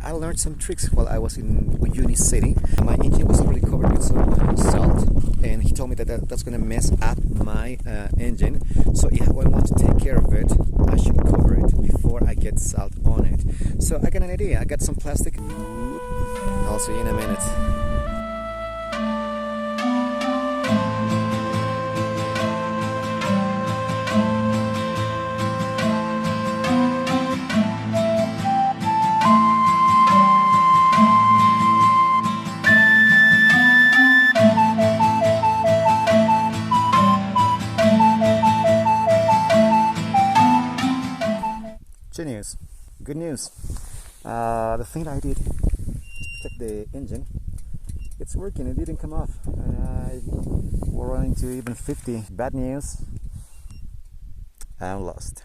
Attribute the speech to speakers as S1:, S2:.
S1: I learned some tricks while I was in Uyuni City. My engine was already covered with some salt, and he told me that that's going to mess up my engine. So if I want to take care of it, I should cover it before I get salt on it. So I got an idea. I got some plastic. I'll see you in a minute. News. Good news. The thing that I did to protect the engine, it's working. It didn't come off. We're running to even 50. Bad news. I'm lost.